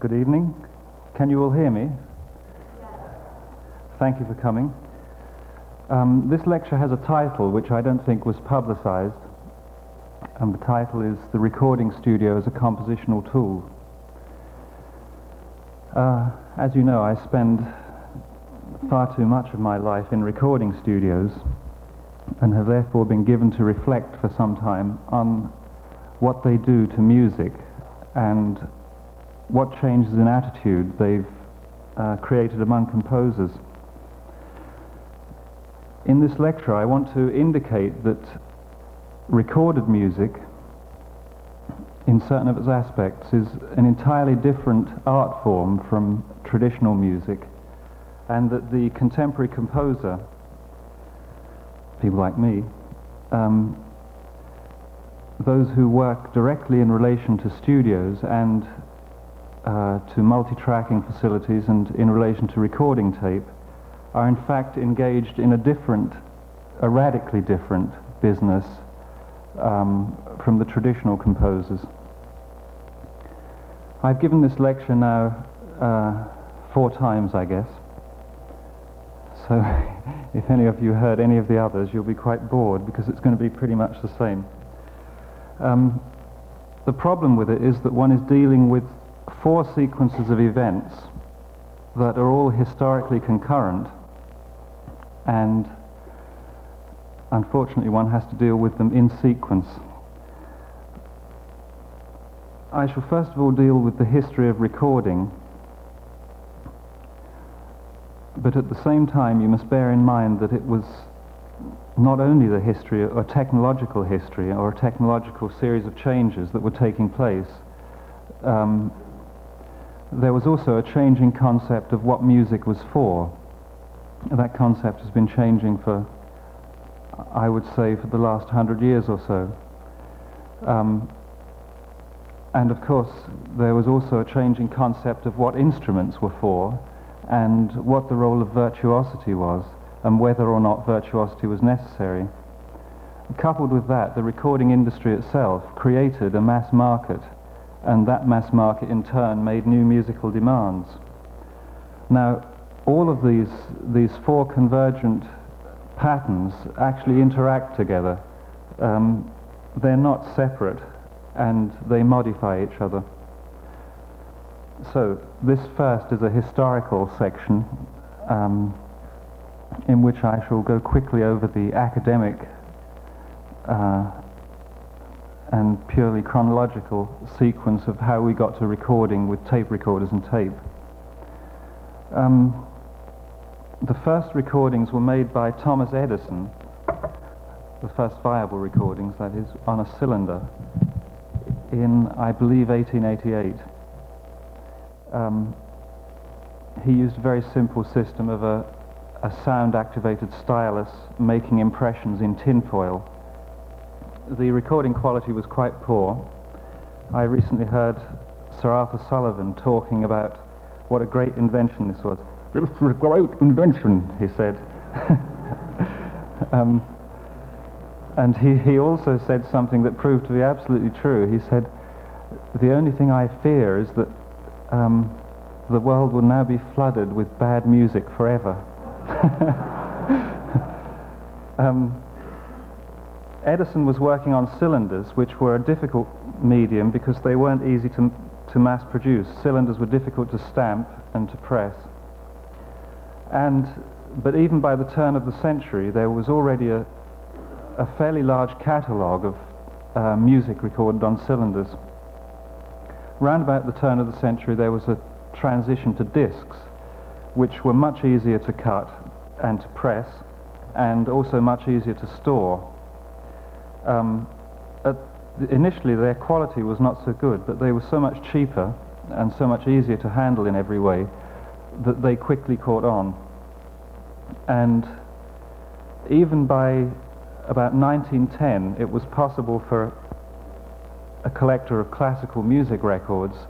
Good evening. Can you all hear me? Thank you for coming. This lecture has a title which I don't think was publicized, and the title is The Recording Studio as a Compositional Tool. As you know, I spend far too much of my life in recording studios and have therefore been given to reflect for some time on what they do to music and what changes in attitude they've created among composers. In this lecture, I want to indicate that recorded music, in certain of its aspects, is an entirely different art form from traditional music, and that the contemporary composer, people like me, those who work directly in relation to studios and to multi-tracking facilities and in relation to recording tape, are in fact engaged in a radically different business from the traditional composers. I've given this lecture now 4 times, I guess. So if any of you heard any of the others, you'll be quite bored because it's going to be pretty much the same. The problem with it is that one is dealing with 4 sequences of events that are all historically concurrent, and unfortunately one has to deal with them in sequence. I shall first of all deal with the history of recording, but at the same time you must bear in mind that it was not only the history, or technological history, or a technological series of changes that were taking place. There was also a changing concept of what music was for. That concept has been changing for, I would say, for the last 100 years or so. And of course, there was also a changing concept of what instruments were for, and what the role of virtuosity was, and whether or not virtuosity was necessary. Coupled with that, the recording industry itself created a mass market, and that mass market in turn made new musical demands. Now, all of these 4 convergent patterns actually interact together. They're not separate, and they modify each other. So this first is a historical section in which I shall go quickly over the academic and purely chronological sequence of how we got to recording with tape recorders and tape. The first recordings were made by Thomas Edison, the first viable recordings, that is, on a cylinder, in, I believe, 1888. He used a very simple system of a sound-activated stylus making impressions in tinfoil. The recording quality was quite poor. I recently heard Sir Arthur Sullivan talking about what a great invention this was. "This is a great invention," he said. And he also said something that proved to be absolutely true. He said, "The only thing I fear is that the world will now be flooded with bad music forever." Edison was working on cylinders, which were a difficult medium because they weren't easy to mass produce. Cylinders were difficult to stamp and to press. But even by the turn of the century, there was already a fairly large catalogue of music recorded on cylinders. Round about the turn of the century, there was a transition to discs, which were much easier to cut and to press, and also much easier to store. Initially, their quality was not so good, but they were so much cheaper and so much easier to handle in every way that they quickly caught on. And even by about 1910, it was possible for a collector of classical music records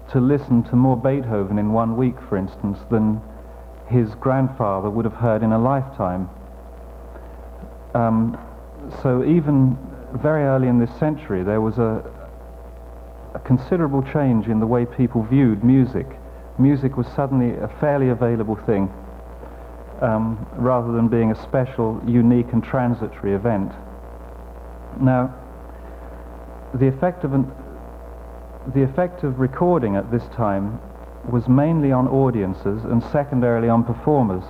to listen to more Beethoven in 1 week, for instance, than his grandfather would have heard in a lifetime. So even very early in this century, there was a a considerable change in the way people viewed music. Music was suddenly a fairly available thing, rather than being a special, unique and transitory event. Now, the effect of recording at this time was mainly on audiences and secondarily on performers.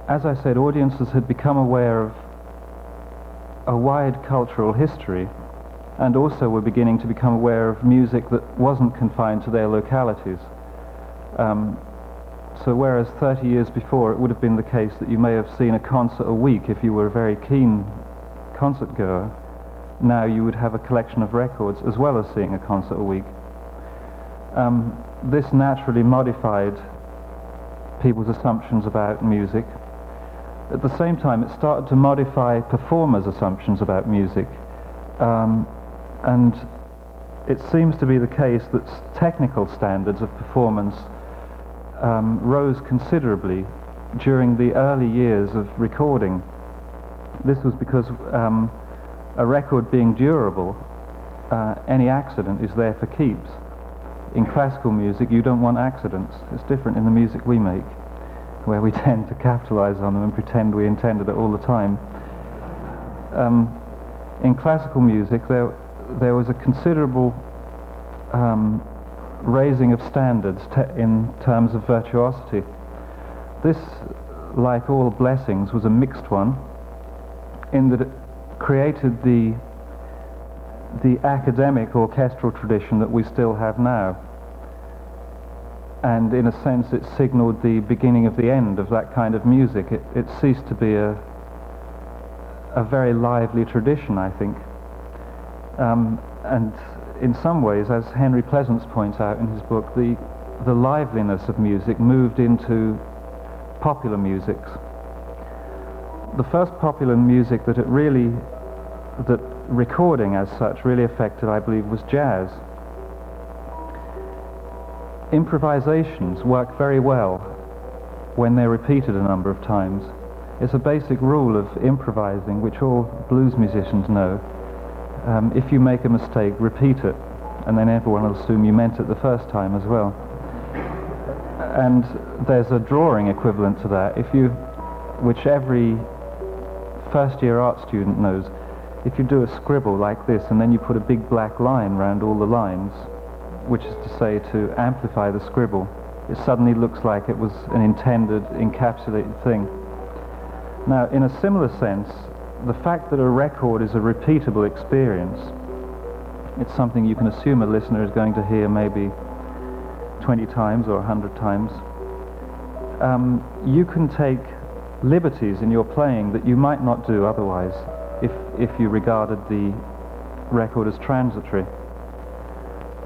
As I said, audiences had become aware of a wide cultural history and also were beginning to become aware of music that wasn't confined to their localities. So whereas 30 years before it would have been the case that you may have seen a concert a week if you were a very keen concert goer, now you would have a collection of records as well as seeing a concert a week. This naturally modified people's assumptions about music. At the same time, it started to modify performers' assumptions about music. And it seems to be the case that technical standards of performance rose considerably during the early years of recording. This was because a record being durable, any accident is there for keeps. In classical music, you don't want accidents. It's different in the music we make, where we tend to capitalize on them and pretend we intended it all the time. In classical music, there was a considerable raising of standards in terms of virtuosity. This, like all blessings, was a mixed one, in that it created the academic orchestral tradition that we still have now. And in a sense it signaled the beginning of the end of that kind of music. It ceased to be a very lively tradition, I think. And in some ways, as Henry Pleasance points out in his book, the liveliness of music moved into popular musics. The first popular music that recording as such really affected, I believe, was jazz. Improvisations work very well when they're repeated a number of times. It's a basic rule of improvising, which all blues musicians know. If you make a mistake, repeat it, and then everyone will assume you meant it the first time as well. And there's a drawing equivalent to that, which every first-year art student knows. If you do a scribble like this, and then you put a big black line around all the lines, which is to say to amplify the scribble, it suddenly looks like it was an intended, encapsulated thing. Now, in a similar sense, the fact that a record is a repeatable experience, it's something you can assume a listener is going to hear maybe 20 times or 100 times. You can take liberties in your playing that you might not do otherwise if you regarded the record as transitory.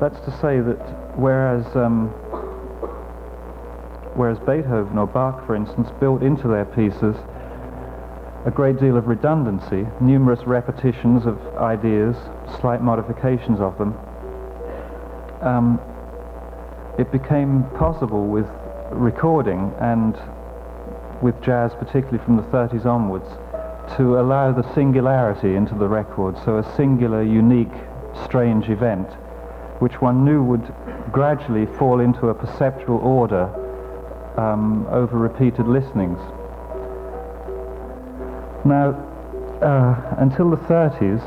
That's to say that whereas Beethoven or Bach, for instance, built into their pieces a great deal of redundancy, numerous repetitions of ideas, slight modifications of them, it became possible with recording and with jazz, particularly from the 30s onwards, to allow the singularity into the record, so a singular, unique, strange event, which one knew would gradually fall into a perceptual order over repeated listenings. Now, until the 30s,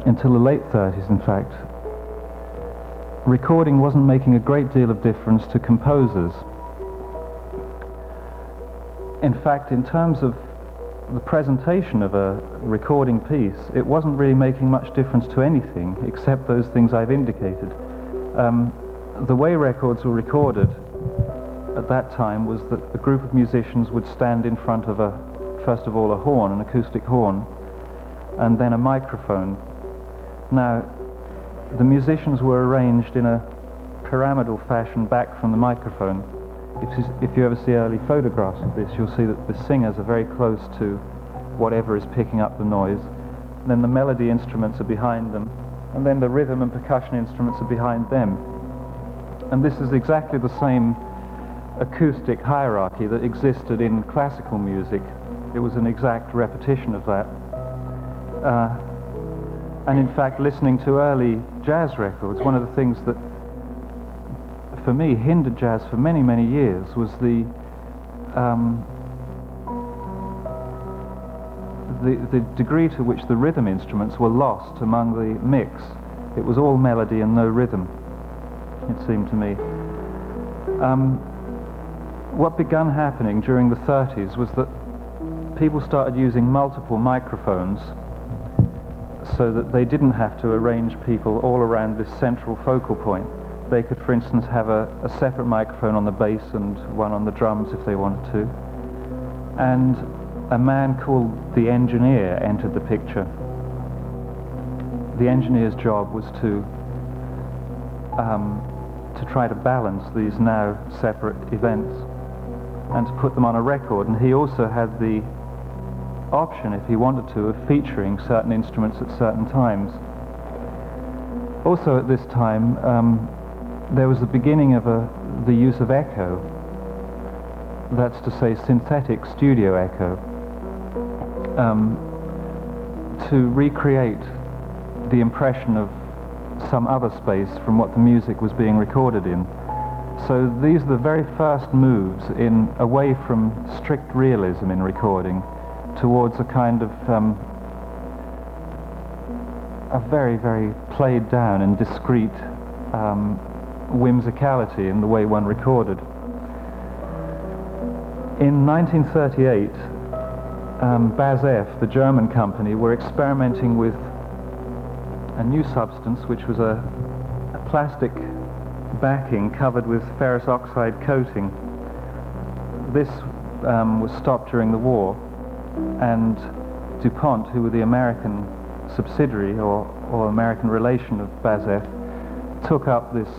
until the late 30s in fact, recording wasn't making a great deal of difference to composers. In fact, in terms of the presentation of a recording piece, it wasn't really making much difference to anything except those things I've indicated. The way records were recorded at that time was that a group of musicians would stand in front of first of all a horn, an acoustic horn, and then a microphone. Now, the musicians were arranged in a pyramidal fashion back from the microphone. If you ever see early photographs of this, you'll see that the singers are very close to whatever is picking up the noise. Then the melody instruments are behind them, and then the rhythm and percussion instruments are behind them. And this is exactly the same acoustic hierarchy that existed in classical music. It was an exact repetition of that. And in fact, listening to early jazz records, one of the things that, for me, hindered jazz for many, many years was the degree to which the rhythm instruments were lost among the mix. It was all melody and no rhythm, it seemed to me. What began happening during the 30s was that people started using multiple microphones so that they didn't have to arrange people all around this central focal point. They could, for instance, have a separate microphone on the bass and one on the drums if they wanted to. And a man called the engineer entered the picture. The engineer's job was to try to balance these now separate events and to put them on a record. And he also had the option, if he wanted to, of featuring certain instruments at certain times. Also at this time, there was the beginning of the use of echo. That's to say, synthetic studio echo, to recreate the impression of some other space from what the music was being recorded in. So these are the very first moves away from strict realism in recording towards a kind of a very, very played down and discreet whimsicality in the way one recorded. In 1938, BASF, the German company, were experimenting with a new substance which was a plastic backing covered with ferrous oxide coating. This was stopped during the war, and DuPont, who were the American subsidiary or American relation of BASF, took up this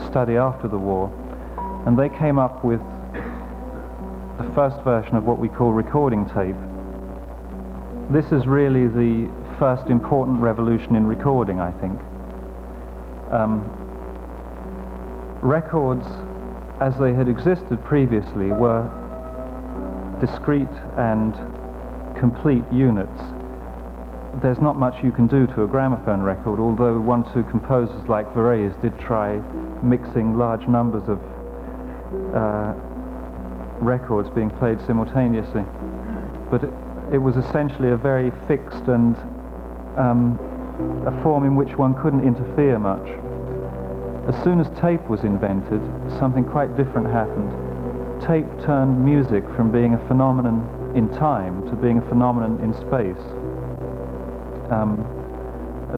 study after the war, and they came up with the first version of what we call recording tape. This is really the first important revolution in recording, I think. Records, as they had existed previously, were discrete and complete units. There's not much you can do to a gramophone record, although one or two composers like Varese did try mixing large numbers of records being played simultaneously. But it was essentially a very fixed and a form in which one couldn't interfere much. As soon as tape was invented, something quite different happened. Tape turned music from being a phenomenon in time to being a phenomenon in space.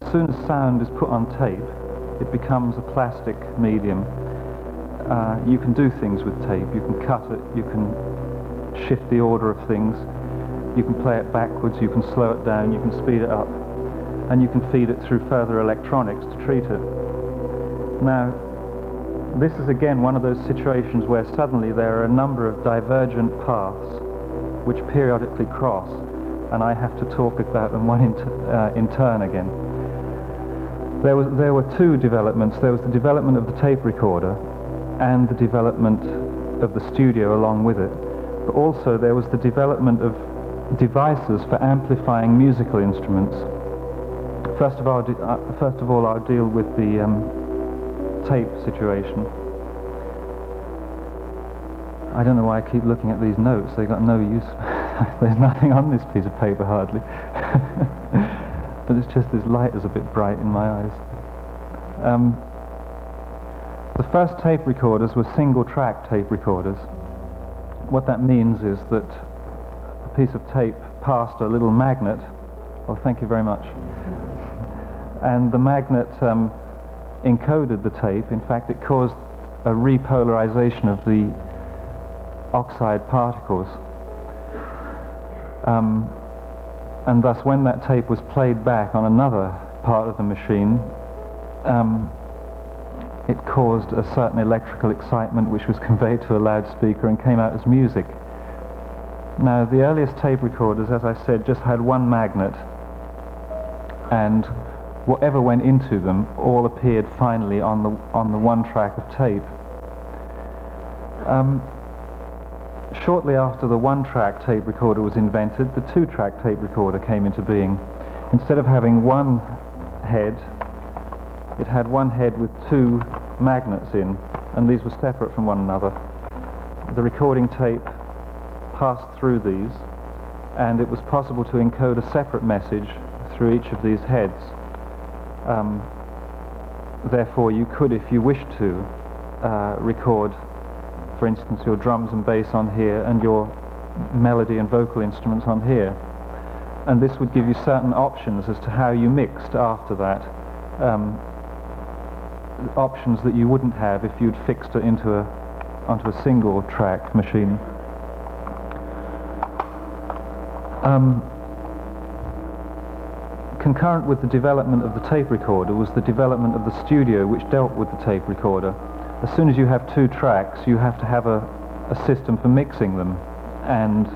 As soon as sound is put on tape, it becomes a plastic medium. You can do things with tape. You can cut it, you can shift the order of things, you can play it backwards, you can slow it down, you can speed it up, and you can feed it through further electronics to treat it. Now, this is again one of those situations where suddenly there are a number of divergent paths which periodically cross, and I have to talk about them one in turn again. There were two developments. There was the development of the tape recorder and the development of the studio along with it. But also there was the development of devices for amplifying musical instruments. First of all, I'll deal with the tape situation. I don't know why I keep looking at these notes. They've got no use. There's nothing on this piece of paper hardly. But it's just this light is a bit bright in my eyes. The first tape recorders were single-track tape recorders. What that means is that a piece of tape passed a little magnet. Oh, thank you very much. And the magnet encoded the tape. In fact, it caused a repolarization of the oxide particles. And thus, when that tape was played back on another part of the machine, it caused a certain electrical excitement which was conveyed to a loudspeaker and came out as music. Now, the earliest tape recorders, as I said, just had one magnet, and whatever went into them all appeared finally on the one track of tape. Shortly after the one-track tape recorder was invented, the two-track tape recorder came into being. instead of having one head, it had one head with two magnets in, and these were separate from one another. The recording tape passed through these, and it was possible to encode a separate message through each of these heads. Therefore, you could, if you wished to, record, for instance, your drums and bass on here and your melody and vocal instruments on here. And this would give you certain options as to how you mixed after that. Options that you wouldn't have if you'd fixed it onto a single track machine. Concurrent with the development of the tape recorder was the development of the studio, which dealt with the tape recorder. As soon as you have two tracks, you have to have a system for mixing them, and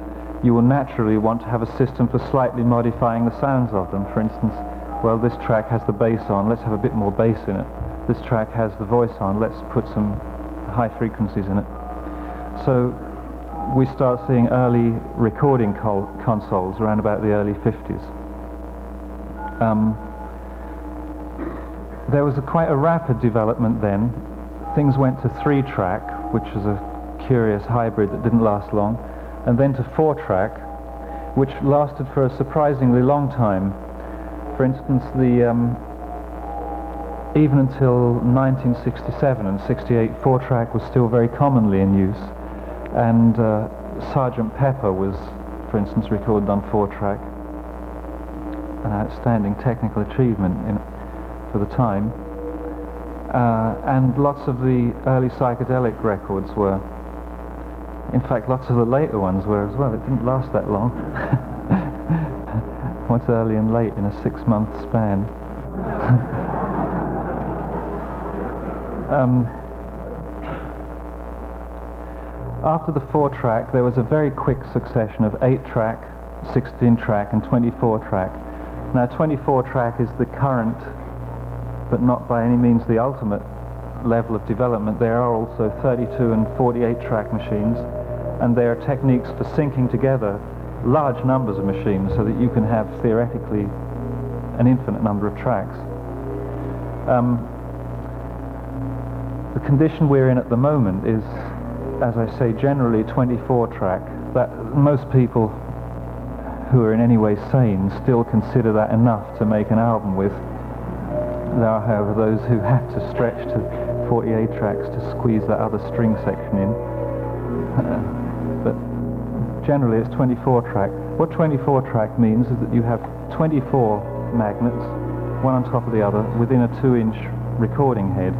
you will naturally want to have a system for slightly modifying the sounds of them. For instance, well, this track has the bass on, let's have a bit more bass in it. This track has the voice on, let's put some high frequencies in it. So we start seeing early recording consoles around about the early 50s. There was quite a rapid development then. Things went to 3-track, which was a curious hybrid that didn't last long, and then to 4-track, which lasted for a surprisingly long time. For instance, even until 1967 and 68, 4-track was still very commonly in use, and Sgt. Pepper was, for instance, recorded on 4-track. An outstanding technical achievement for the time. And lots of the early psychedelic records were, in fact lots of the later ones were as well. It didn't last that long. What's early and late in a 6-month span. After the 4-track there was a very quick succession of 8-track, 16-track and 24-track. Now 24-track is the current, but not by any means the ultimate level of development. There are also 32 and 48-track machines, and there are techniques for syncing together large numbers of machines so that you can have theoretically an infinite number of tracks. The condition we're in at the moment is, as I say, generally 24-track. That most people who are in any way sane still consider that enough to make an album with. There are, however, those who have to stretch to 48 tracks to squeeze that other string section in. But generally it's 24-track. What 24-track means is that you have 24 magnets, one on top of the other, within a 2-inch recording head,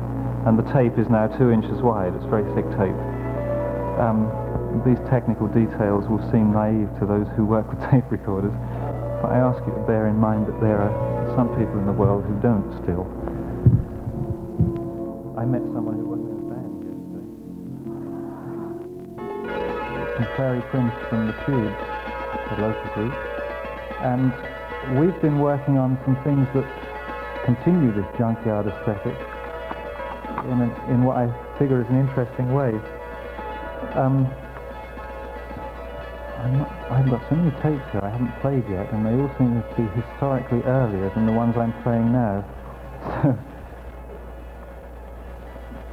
and the tape is now 2 inches wide. It's very thick tape. These technical details will seem naive to those who work with tape recorders, but I ask you to bear in mind that there are some people in the world who don't still. I met someone who wasn't in a band yesterday. Some Fairy Prince from the Tubes, a local group, and we've been working on some things that continue this junkyard aesthetic in what I figure is an interesting way. I've got so many tapes here I haven't played yet, and they all seem to be historically earlier than the ones I'm playing now. So,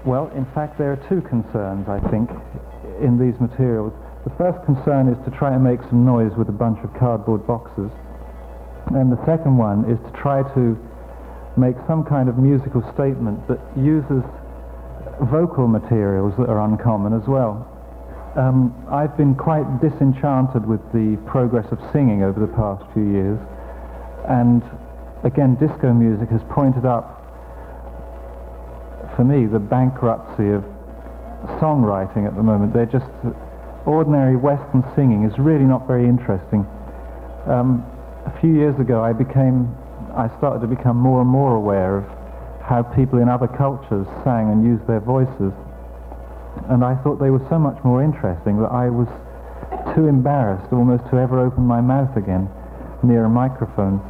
well, in fact, there are two concerns, I think, in these materials. The first concern is to try and make some noise with a bunch of cardboard boxes, and the second one is to try to make some kind of musical statement that uses vocal materials that are uncommon as well. I've been quite disenchanted with the progress of singing over the past few years, and again disco music has pointed up for me the bankruptcy of songwriting at the moment. They're just ordinary Western singing is really not very interesting. A few years ago I started to become more and more aware of how people in other cultures sang and used their voices. And I thought they were so much more interesting that I was too embarrassed almost to ever open my mouth again near a microphone.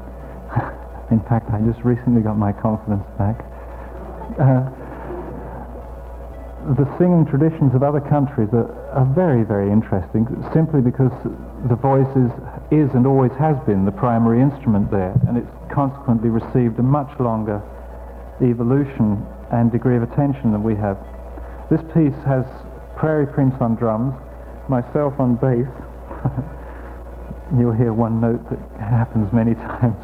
In fact, I just recently got my confidence back. the singing traditions of other countries are very, very interesting, simply because the voice is and always has been the primary instrument there, and it's consequently received a much longer evolution and degree of attention than we have. This piece has Prairie Prince on drums, myself on bass. You'll hear one note that happens many times.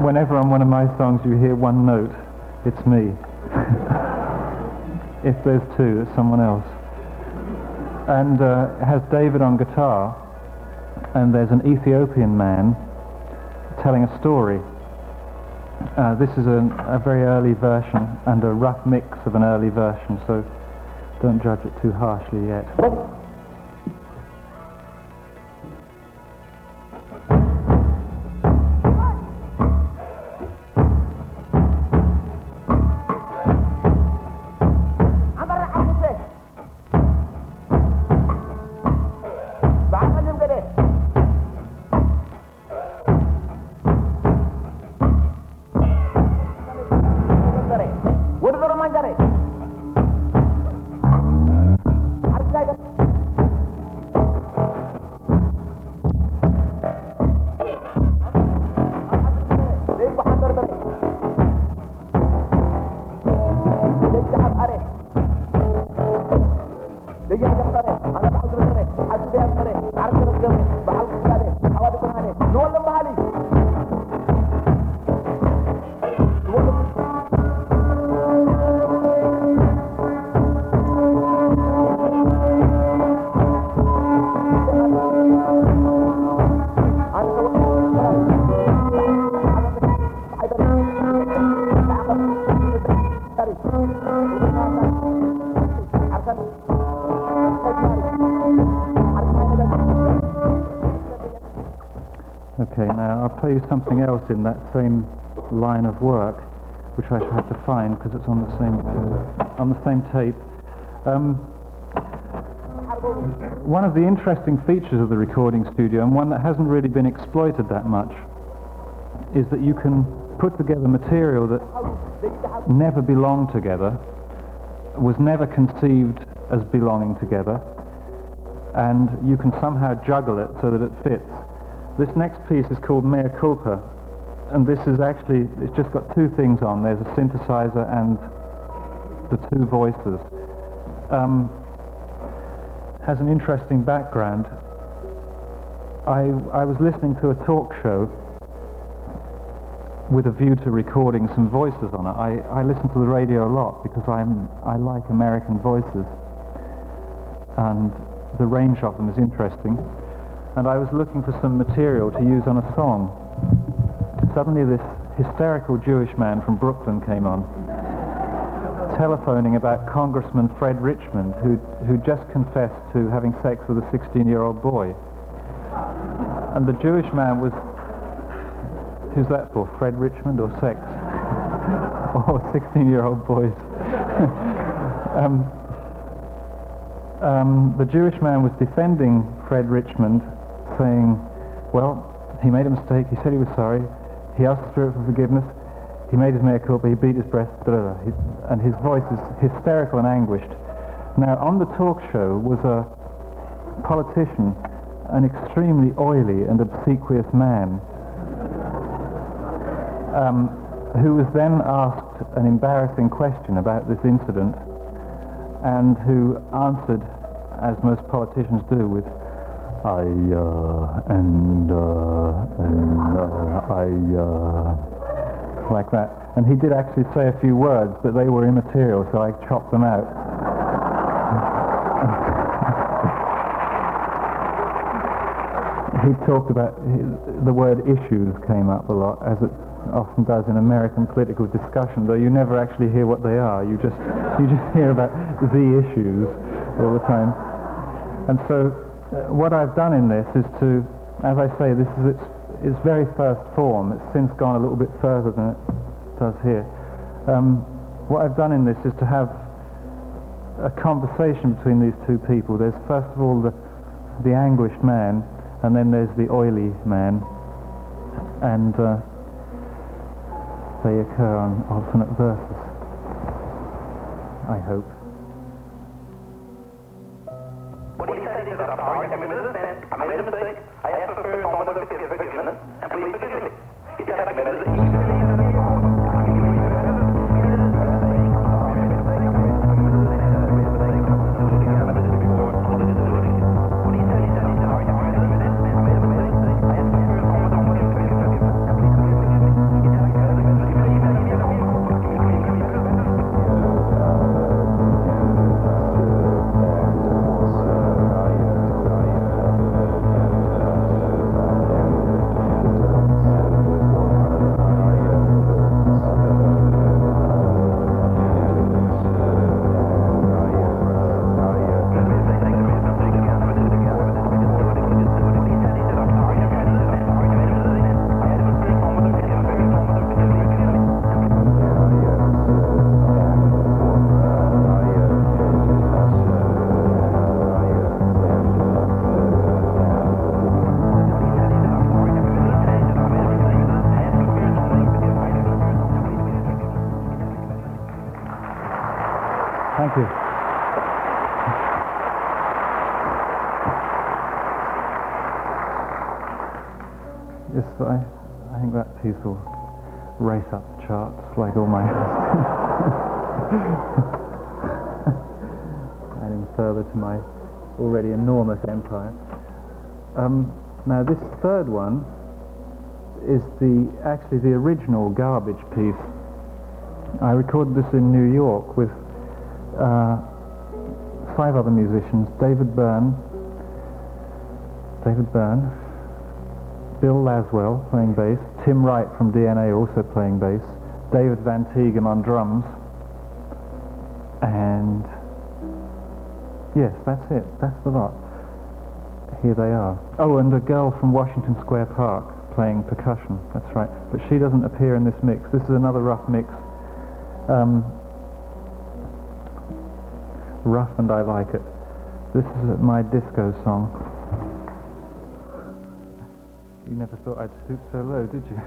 Whenever on one of my songs you hear one note, it's me. If there's two, it's someone else. And it has David on guitar, and there's an Ethiopian man telling a story. This is a very early version and a rough mix of an early version, so don't judge it too harshly yet. Okay, now I'll play you something else in that same line of work, which I shall have to find because it's on the same tape. One of the interesting features of the recording studio, and one that hasn't really been exploited that much, is that you can put together material that never belonged together, was never conceived as belonging together, and you can somehow juggle it so that it fits. This next piece is called Mea Culpa, and this is actually, it's just got two things on. There's a synthesizer and the two voices. Has an interesting background. I was listening to a talk show with a view to recording some voices on it. I listen to the radio a lot because I like American voices, and the range of them is interesting. And I was looking for some material to use on a song. Suddenly this hysterical Jewish man from Brooklyn came on, telephoning about Congressman Fred Richmond, who just confessed to having sex with a 16-year-old boy. And the Jewish man was, who's that for, Fred Richmond or sex? Or 16-year-old boys? The Jewish man was defending Fred Richmond, saying, well, he made a mistake, he said he was sorry, he asked the Spirit for forgiveness, he made his mea culpa, he beat his breast, and his voice is hysterical and anguished. Now, on the talk show was a politician, an extremely oily and obsequious man, who was then asked an embarrassing question about this incident, and who answered, as most politicians do, with like that. And he did actually say a few words, but they were immaterial, so I chopped them out. He talked about, the word issues came up a lot, as it often does in American political discussion, though you never actually hear what they are. You just hear about the issues all the time. And so what I've done in this is to, as I say, this is its very first form. It's since gone a little bit further than it does here. What I've done in this is to have a conversation between these two people. There's first of all the anguished man, and then there's the oily man, and they occur on alternate verses, I hope. Thank you. Yes, I think that piece will race up the charts like all my adding further to my already enormous empire. Now this third one is actually the original garbage piece. I recorded this in New York with 5 other musicians: David Byrne, Bill Laswell playing bass, Tim Wright from DNA also playing bass, David Van Teegen on drums, and yes, that's it, that's the lot. Here they are. Oh, and a girl from Washington Square Park playing percussion, that's right, but she doesn't appear in this mix. This is another rough mix. Rough and I like it. This is my disco song. You never thought I'd stoop so low, did you?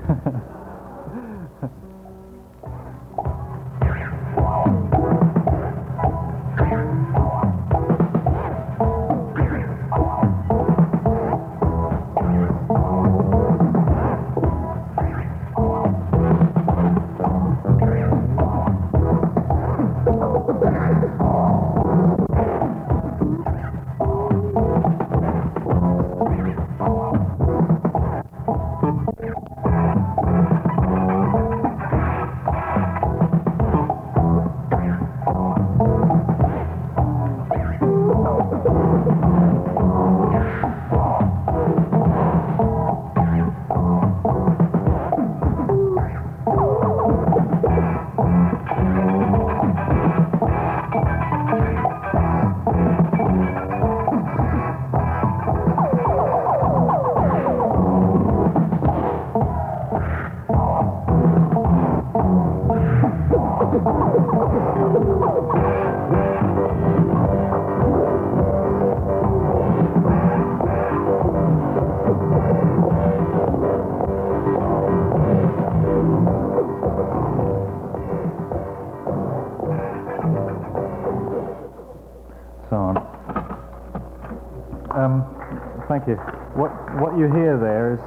Thank you. What you hear there is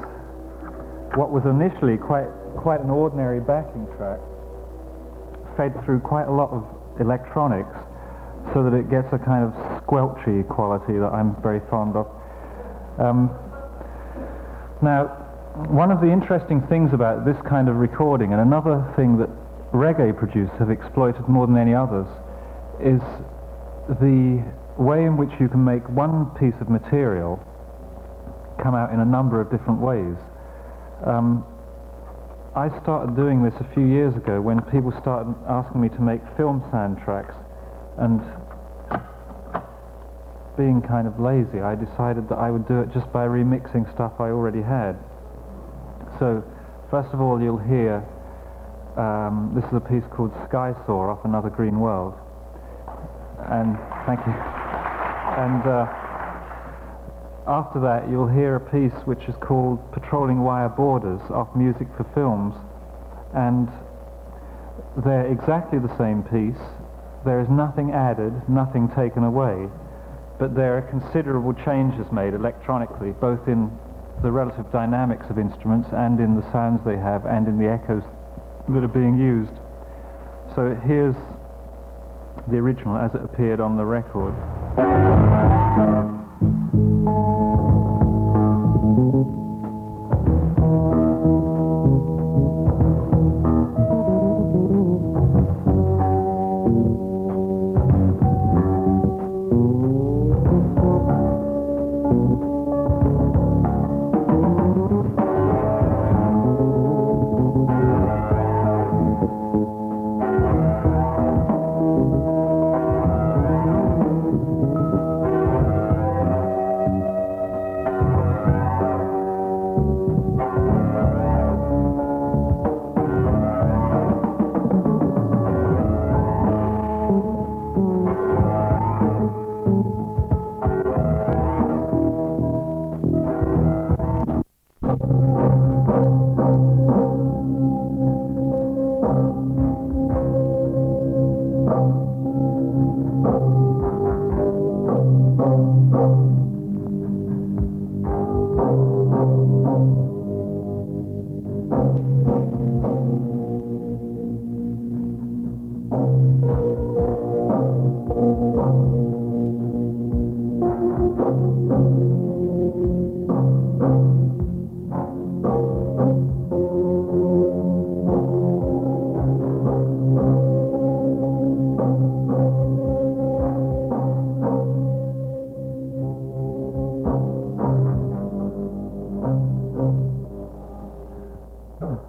what was initially quite an ordinary backing track, fed through quite a lot of electronics, so that it gets a kind of squelchy quality that I'm very fond of. Now, one of the interesting things about this kind of recording, and another thing that reggae producers have exploited more than any others, is the way in which you can make one piece of material come out in a number of different ways. I started doing this a few years ago when people started asking me to make film soundtracks, and being kind of lazy, I decided that I would do it just by remixing stuff I already had. So first of all, you'll hear this is a piece called Sky Soar off Another Green World, and thank you. And after that, you'll hear a piece which is called Patrolling Wire Borders off Music for Films, and they're exactly the same piece. There is nothing added, nothing taken away, but there are considerable changes made electronically, both in the relative dynamics of instruments and in the sounds they have and in the echoes that are being used. So here's the original as it appeared on the record.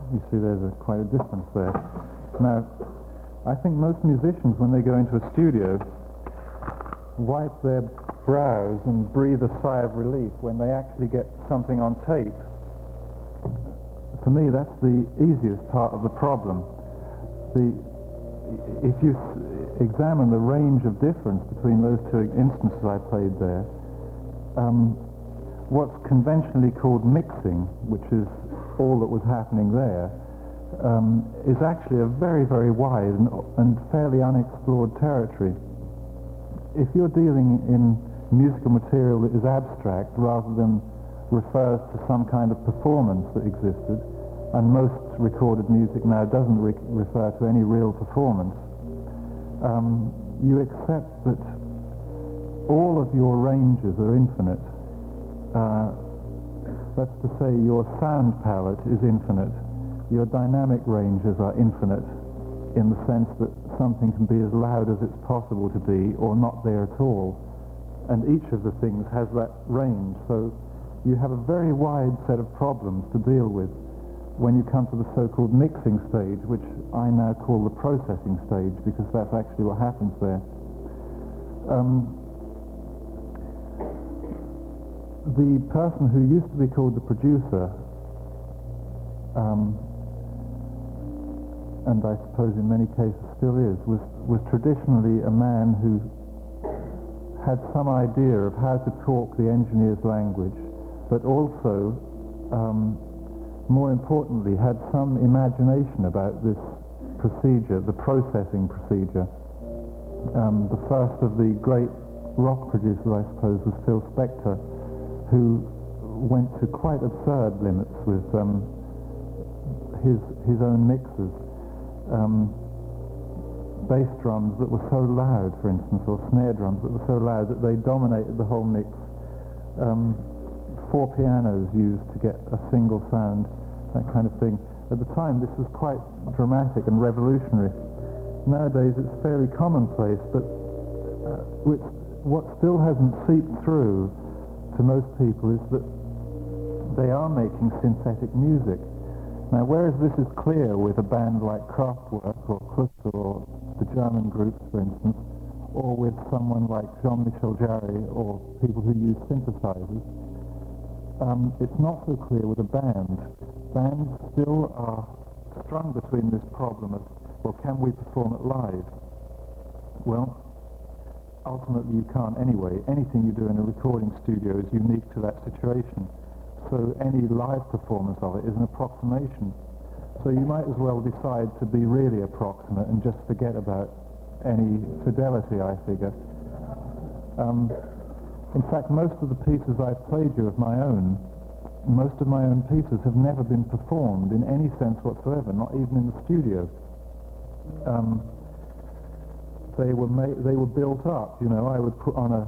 You see there's quite a difference there. Now, I think most musicians, when they go into a studio, wipe their brows and breathe a sigh of relief when they actually get something on tape. For me, that's the easiest part of the problem. If you examine the range of difference between those two instances I played there, what's conventionally called mixing, which is all that was happening there, is actually a very, very wide and fairly unexplored territory. If you're dealing in musical material that is abstract rather than refers to some kind of performance that existed, and most recorded music now doesn't refer to any real performance, you accept that all of your ranges are infinite. That's to say, your sound palette is infinite. Your dynamic ranges are infinite in the sense that something can be as loud as it's possible to be or not there at all. And each of the things has that range. So you have a very wide set of problems to deal with when you come to the so-called mixing stage, which I now call the processing stage, because that's actually what happens there. The person who used to be called the producer, and I suppose in many cases still is, was traditionally a man who had some idea of how to talk the engineer's language, but also, more importantly, had some imagination about this procedure, the processing procedure. The first of the great rock producers, I suppose, was Phil Spector, who went to quite absurd limits with his own mixers. Bass drums that were so loud, for instance, or snare drums that were so loud that they dominated the whole mix. 4 pianos used to get a single sound, that kind of thing. At the time, this was quite dramatic and revolutionary. Nowadays, it's fairly commonplace, but what still hasn't seeped through to most people is that they are making synthetic music. Now, whereas this is clear with a band like Kraftwerk or Kluster or the German groups, for instance, or with someone like Jean-Michel Jarre or people who use synthesizers, it's not so clear with a band. Bands still are strung between this problem of, well, can we perform it live? Well, ultimately you can't anyway. Anything you do in a recording studio is unique to that situation. So any live performance of it is an approximation. So you might as well decide to be really approximate and just forget about any fidelity, I figure. In fact, most of the pieces I've played you of my own most of my own pieces have never been performed in any sense whatsoever, not even in the studio. They were built up. I would put on a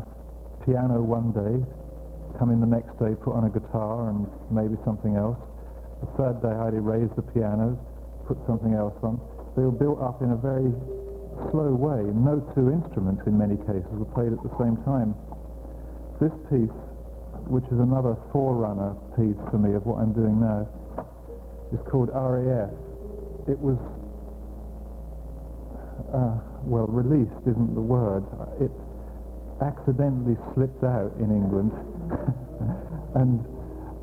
piano one day, come in the next day, put on a guitar and maybe something else. The third day I'd erase the piano, put something else on. They were built up in a very slow way. No two instruments in many cases were played at the same time. This piece, which is another forerunner piece for me of what I'm doing now, is called RAF. It was, released isn't the word. It accidentally slipped out in England, and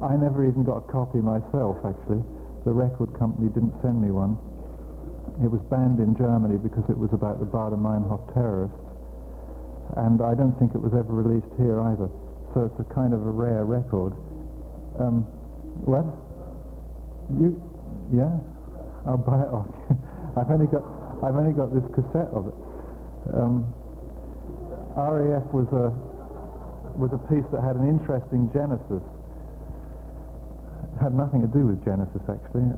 I never even got a copy myself, actually. The record company didn't send me one. It was banned in Germany because it was about the Baader-Meinhof terrorists, and I don't think it was ever released here either. So it's a kind of a rare record. What? You? Yeah? I'll buy it off. I've only got this cassette of it. RAF was a piece that had an interesting genesis. It had nothing to do with Genesis, actually,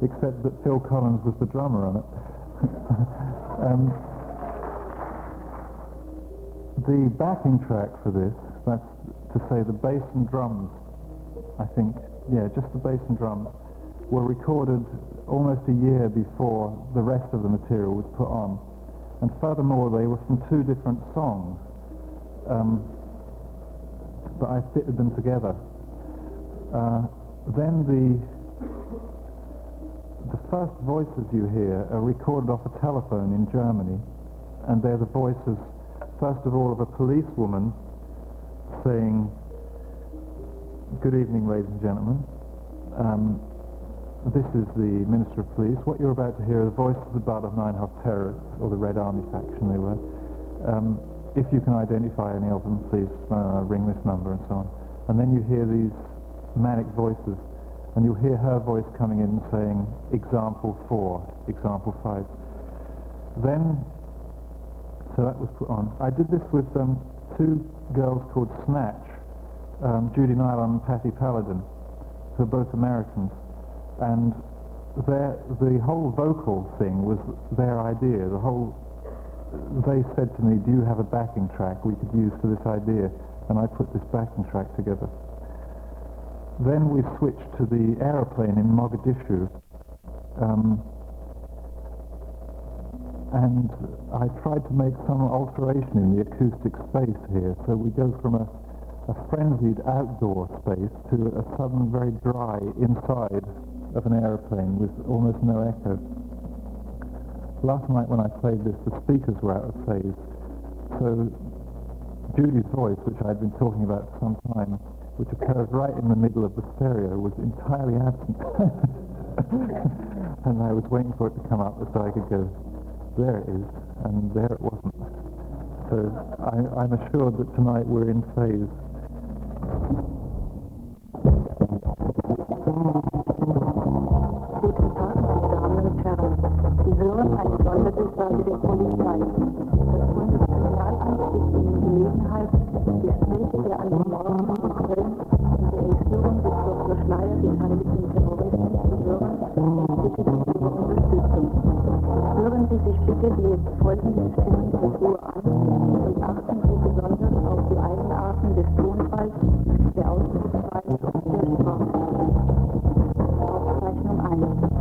except that Phil Collins was the drummer on it. The backing track for this, that's to say the bass and drums, I think, just the bass and drums, were recorded almost a year before the rest of the material was put on. And furthermore, they were from two different songs, but I fitted them together. Then the first voices you hear are recorded off a telephone in Germany, and they're the voices, first of all, of a policewoman saying, "Good evening, ladies and gentlemen. This is the Minister of Police. What you're about to hear are the voices of the Baader-Meinhof terrorists, or the Red Army faction they were. If you can identify any of them, please ring this number," and so on. And then you hear these manic voices, and you'll hear her voice coming in and saying, "Example 4, example 5. Then, so that was put on. I did this with two girls called Snatch, Judy Nylon and Patty Paladin, who are both Americans. And the whole vocal thing was their idea. They said to me, "Do you have a backing track we could use for this idea?" And I put this backing track together. Then we switched to the aeroplane in Mogadishu, and I tried to make some alteration in the acoustic space here. So we go from a frenzied outdoor space to a sudden very dry inside of an aeroplane with almost no echo. Last night when I played this, the speakers were out of phase. So Judy's voice, which I'd been talking about for some time, which occurs right in the middle of the stereo, was entirely absent. And I was waiting for it to come up so I could go, "There it is," and there it wasn't. So I'm assured that tonight we're in phase. Guten Tag, meine Damen und Herren. Sie hören eine Sonderdurchsage der Polizei. Das Bundeskriminalamt gibt Ihnen Gelegenheit, Gespräche der an den Morden in Köln und der Entführung des Dr. Schleier beteiligten Terroristen zu hören und bittet um Ihre Unterstützung. Hören Sie sich bitte die folgenden Stimmen der Ruhe an und achten Sie besonders auf die Eigenarten des Tonfalls, der Ausdrucksweise und der Sprache. Aufzeichnung 1.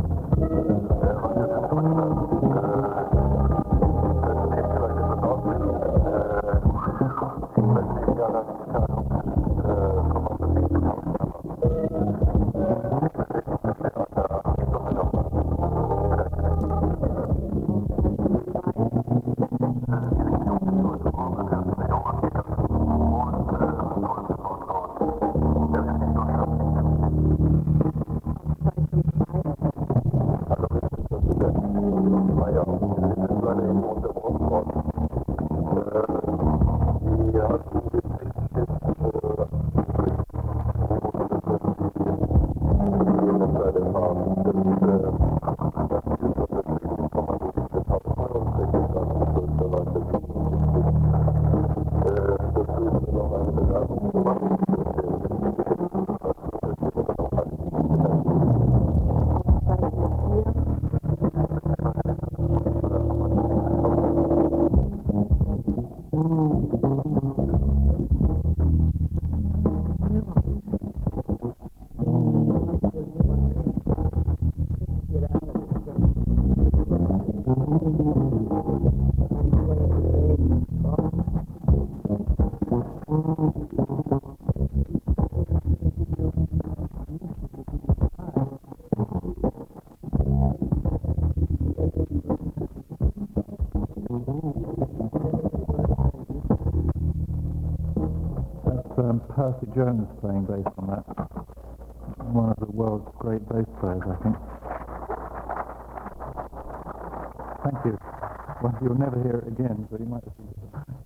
Percy Jones playing bass on that. One of the world's great bass players, I think. Thank you. Well, you'll never hear it again, but you might have seen it.